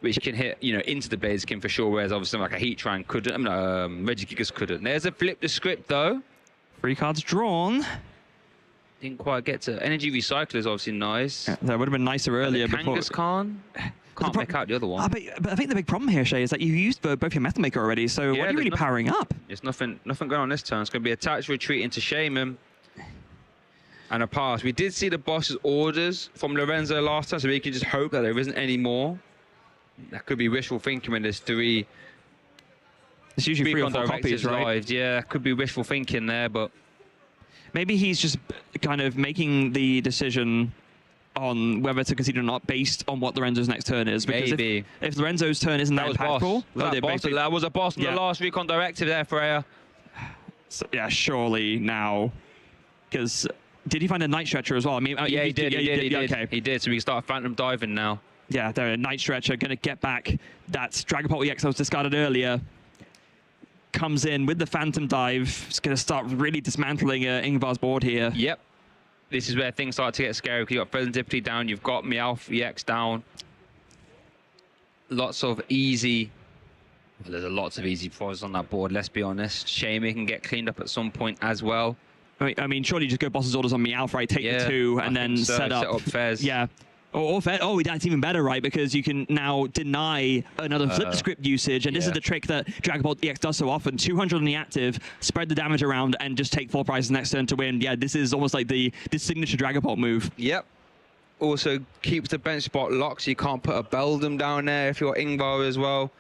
which can hit, you know, into the Blaziken for sure, whereas obviously like a Heatran couldn't, Regigigas couldn't. There's a flip the script though. 3 cards drawn. Didn't quite get to Energy Recycler is obviously nice. Yeah, that would have been nicer earlier. Kangaskhan? Can't make out the other one. But I think the big problem here, Shay, is that you used both your Metal Maker already, so what are you really powering up? There's nothing going on this turn. It's going to be attached retreat into Shaman and a pass. We did see the boss's orders from Lorenzo last time, so we can just hope that there isn't any more. That could be wishful thinking when there's 3. It's usually 3 or 4 copies, right? Arrived. Yeah, could be wishful thinking there, but maybe he's just kind of making the decision on whether to concede or not based on what Lorenzo's next turn is. Because maybe. If Lorenzo's turn isn't that impactful... That was a boss in the last recon directive there, Freya. So, yeah, surely now. Because did he find a Night Stretcher as well? I mean, yeah, he did. Okay. He did, so we can start Phantom Diving now. Yeah, they're a Night Stretcher, going to get back that Dragapult EX that was discarded earlier. Comes in with the Phantom Dive. It's going to start really dismantling Ingvar's board here. Yep. This is where things start to get scary because you've got Presentipity down, you've got Meowth EX down. Lots of easy... Well, there's lots of easy pros on that board, let's be honest. Shaman can get cleaned up at some point as well. I mean, surely just go boss's orders on Meowth, right? Take the 2 and then set up Fez. Yeah. Or Fez. Oh, that's even better, right? Because you can now deny another flip the script usage. And this is the trick that Dragapult EX does so often. 200 on the active, spread the damage around, and just take 4 prizes next turn to win. Yeah, this is almost like the signature Dragapult move. Yep. Also keeps the bench spot locked, so you can't put a Beldum down there if you're Ingvar as well.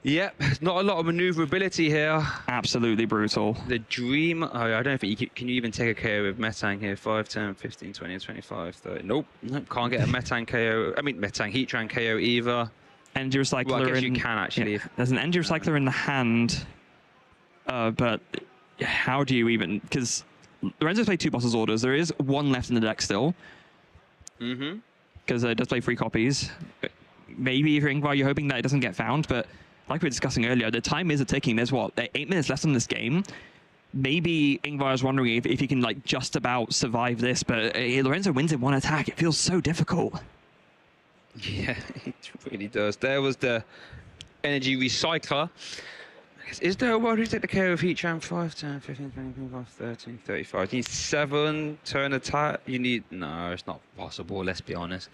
Yep, not a lot of maneuverability here. Absolutely brutal. The Dream... Oh, I don't think you can you even take a KO with Metang here? 5, 10, 15, 20, 25, 30. Nope. Can't get a Metang KO. I mean, Metang Heatran KO either. Energy Recycler well, I guess you can actually. Yeah, there's an Energy Recycler in the hand. But how do you even... Because Lorenzo's played 2 boss's orders. There is 1 left in the deck still. Because it does play 3 copies. Maybe if you're Ingvar, you're hoping that it doesn't get found, but... Like we were discussing earlier, the time is ticking. There's what, 8 minutes left in this game. Maybe Ingvar is wondering if he can like just about survive this, but Lorenzo wins in 1 attack. It feels so difficult. Yeah, it really does. There was the Energy Recycler. Is there a world who take the KO of Heatran? 5, 10, 15, 20, 25, 30, 35. You need 7 turn attack. You need... No, it's not possible, let's be honest.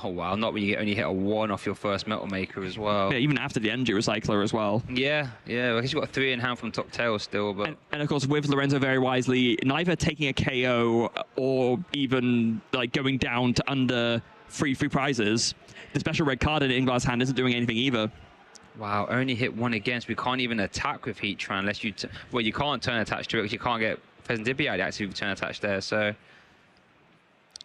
Oh, wow. Not when you only hit a 1 off your first Metal Maker as well. Yeah, even after the Energy Recycler as well. Yeah. I guess you've got 3 in hand from top tail still, but... And of course, with Lorenzo very wisely, neither taking a KO or even like going down to under free prizes, the special red card in Ingvar's hand isn't doing anything either. Wow, only hit 1 against. We can't even attack with Heatran unless you... Well, you can't turn attached to it because you can't get Presentipity out actually turn attached there, so...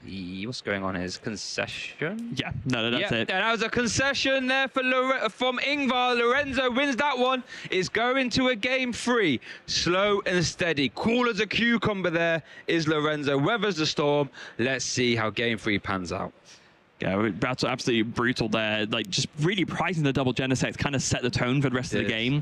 What's going on here? Is concession? Yeah, no, that's it. That was a concession there for from Ingvar. Lorenzo wins that one. Is going to a game 3. Slow and steady. Cool as a cucumber there is Lorenzo. Weathers the storm. Let's see how game 3 pans out. Yeah, that's absolutely brutal there. Like, just really pricing the double Genesect kind of set the tone for the rest of the game.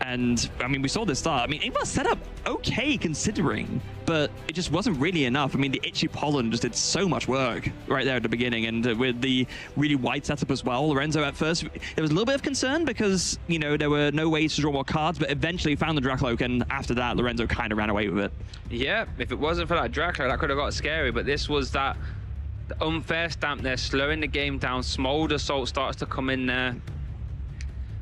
And, I mean, we saw this start. I mean, Ingvar set up okay considering, but it just wasn't really enough. I mean, the Itchy Pollen just did so much work right there at the beginning. And with the really wide setup as well, Lorenzo at first, there was a little bit of concern because, you know, there were no ways to draw more cards, but eventually found the Dracloak. And after that, Lorenzo kind of ran away with it. Yeah, if it wasn't for that Dracloak, that could have got scary. But this was that unfair stamp there, slowing the game down. Smolder Assault starts to come in there.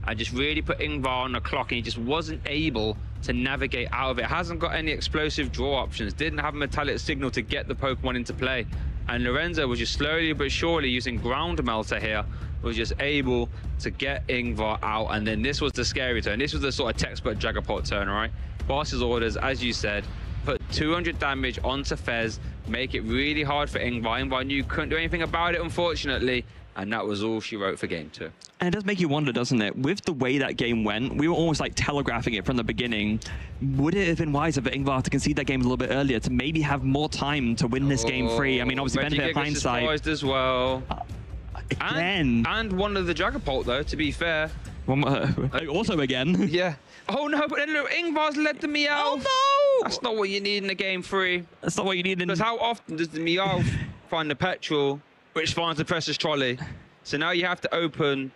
I just really put Ingvar on the clock, and he just wasn't able to navigate out of it. Hasn't got any explosive draw options. Didn't have a Metallic Signal to get the Pokemon into play. And Lorenzo was just slowly but surely using Ground Melter here, was just able to get Ingvar out. And then this was the scary turn. This was the sort of textbook Dragapult turn, right? Boss's orders, as you said, put 200 damage onto Fez, make it really hard for INGVAR. INGVAR knew couldn't do anything about it, unfortunately, and that was all she wrote for game 2. And it does make you wonder, doesn't it? With the way that game went, we were almost like telegraphing it from the beginning. Would it have been wiser for INGVAR to concede that game a little bit earlier, to maybe have more time to win this game free? I mean, obviously, benefit of hindsight. As well. Again. And one of the Dragapult, though, to be fair. Also again. Yeah. Oh, no, but then look, INGVAR's led the Meowth. Oh, no! That's not what you need in a game 3. That's not what you need in... Because how often does the Meowth find the petrol, which finds the precious trolley? So now you have to open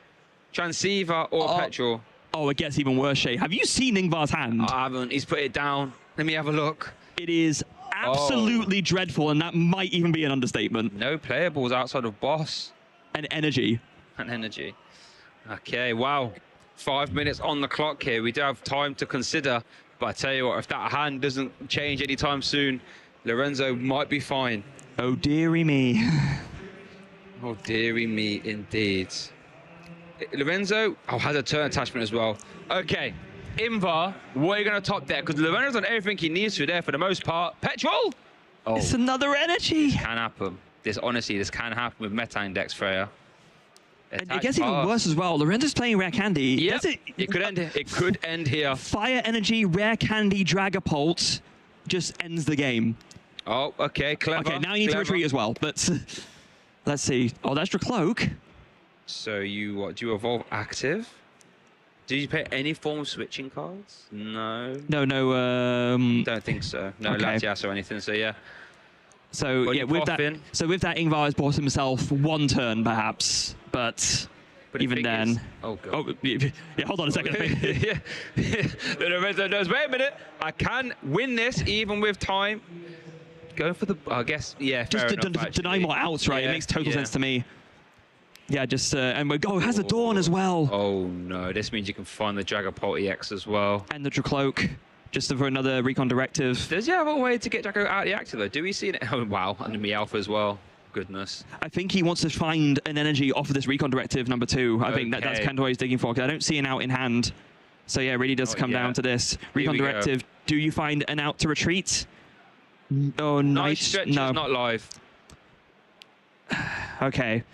Transceiver or petrol. Oh, it gets even worse, Shay. Have you seen INGVAR's hand? I haven't. He's put it down. Let me have a look. It is absolutely dreadful, and that might even be an understatement. No playables outside of boss. And energy. And energy. Okay, wow. 5 minutes on the clock here. We do have time to consider. But I tell you what, if that hand doesn't change anytime soon, Lorenzo might be fine. Oh, dearie me. Oh, dearie me, indeed. Lorenzo, has a turn attachment as well. Okay, INGVAR, what are you going to top there? Because Lorenzo's done everything he needs to there for the most part. Petrol! Oh, it's another energy. Can happen. Honestly, this can happen with Meta Index, Freya. And it gets even worse as well. Lorenzo's playing Rare Candy. Yep. It could end here. Fire Energy, Rare Candy, Dragapult just ends the game. Oh, okay, clever. Okay, now you need to retreat as well. But let's see. Oh, that's your cloak. So do you evolve active? Do you play any form of switching cards? No. No. Don't think so. No Latias or anything. So yeah. So yeah, with that INGVAR has bought himself one turn perhaps, but even then. Oh god. Oh yeah. Hold on a second. Yeah. Lorenzo knows. Wait a minute. I can win this even with time. Go for the. I guess. Yeah. Just deny more outs, right? Yeah, it makes total sense to me. Yeah, just and it has a Dawn as well. Oh no, this means you can find the Dragapult EX as well. And the Cloak, just for another recon directive. Does he have a way to get Drago out of the active though? Do we see it? Oh wow, and the Meowth as well. Goodness. I think he wants to find an energy off of this recon directive number 2. I think that's kind of what he's digging for, because I don't see an out in hand. So yeah, it really does come down to this. Recon directive, do you find an out to retreat? Oh, nice stretch is not live. Okay.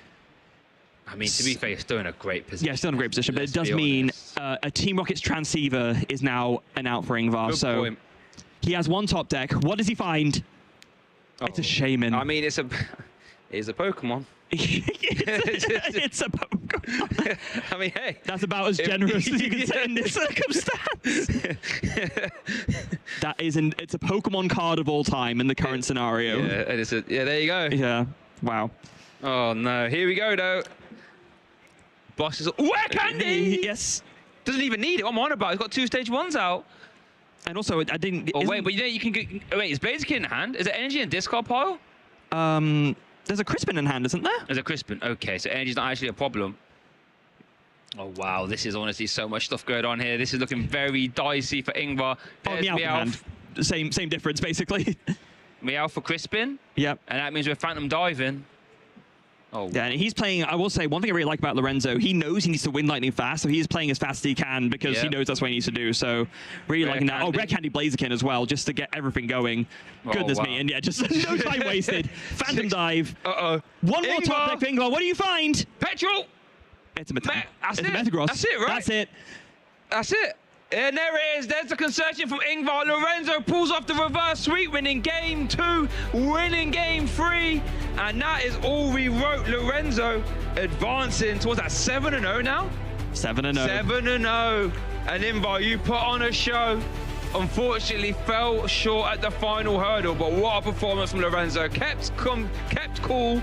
I mean, to be fair, he's still in a great position. Yeah, still in a great position, but it does mean a Team Rocket's Transceiver is now an out for INGVAR. Good so point. He has one top deck. What does he find? Oh. It's a Shaman. I mean, it's a Pokemon. It's a Pokemon. I mean, hey. That's about as generous as you can say in this circumstance. It's a Pokemon card of all time in the current scenario. Yeah, there you go. Yeah. Wow. Oh, no. Here we go, though. Boss is... Rare Candy! Yes. Doesn't even need it. What am I on about? He's got 2 stage 1s out. And also, I didn't... Oh, wait, but you can get... Wait, is Blaziken in hand? Is there energy in discard pile? There's a Crispin in hand, isn't there? There's a Crispin. Okay, so energy's not actually a problem. Oh, wow. This is honestly so much stuff going on here. This is looking very dicey for INGVAR. Meowth. Same difference, basically. Meowth for Crispin? Yep. And that means we're Phantom Diving. Oh. Yeah, and he's playing, I will say, one thing I really like about Lorenzo, he knows he needs to win lightning fast, so he is playing as fast as he can because he knows that's what he needs to do. So really liking that. Oh, Rare Candy Blaziken as well, just to get everything going. Goodness me, and yeah, just no time wasted. Phantom Dive. Uh-oh. One more top deck for INGVAR. What do you find? Petrol! It's a Metagross. That's it. That's it, right? That's it. That's it. And there it is. There's the conversion from INGVAR. Lorenzo pulls off the reverse sweep, winning game 2, winning game 3. And that is all we wrote. Lorenzo advancing towards that 7-0 now. 7-0. 7-0. And INGVAR, you put on a show. Unfortunately, fell short at the final hurdle. But what a performance from Lorenzo. Kept cool.